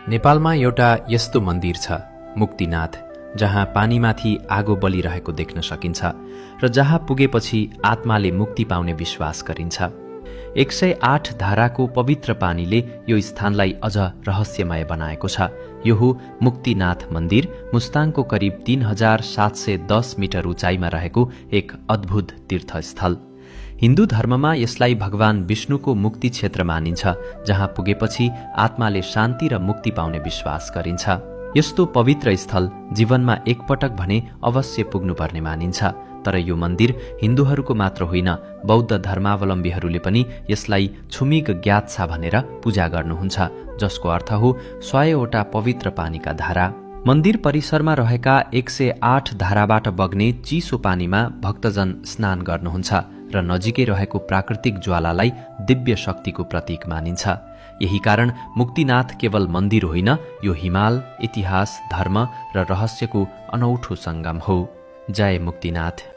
नेपालमा एउटा यस्तो मन्दिर छ मुक्तिनाथ, जहाँ पानीमाथि आगो बलिरहेको देख्न सकिन्छ र जहाँ पुगेपछि आत्माले मुक्ति पाउने विश्वास गरिन्छ। 108 धाराको पवित्र पानीले यो स्थानलाई अझ रहस्यमय बनाएको छ। यो हो मुक्तिनाथ मन्दिर, मुस्ताङको करिब 3710 मिटर उचाइमा रहेको एक अद्भुत तीर्थस्थल। हिन्दू धर्ममा यसलाई भगवान विष्णुको मुक्ति क्षेत्र मानिन्छ, जहाँ पुगेपछि आत्माले शान्ति र मुक्ति पाउने विश्वास गरिन्छ। यस्तो पवित्र स्थल जीवनमा एकपटक भने अवश्य पुग्नुपर्ने मानिन्छ। तर यो मन्दिर हिन्दूहरूको मात्र होइन, बौद्ध धर्मावलम्बीहरूले पनि यसलाई छुमिग ज्ञात छ भनेर पूजा गर्नुहुन्छ, जसको अर्थ हो 100वटा पवित्र पानीका धारा। मन्दिर परिसरमा रहेका 108 धाराबाट बग्ने चिसो पानीमा भक्तजन स्नान गर्नुहुन्छ र नजिकै रहेको प्राकृतिक ज्वालालाई दिव्य शक्तिको प्रतीक मानिन्छ। यही कारण मुक्तिनाथ केवल मन्दिर होइन, यो हिमाल, इतिहास, धर्म र रहस्यको अनौठो सङ्गम हो। जय मुक्तिनाथ।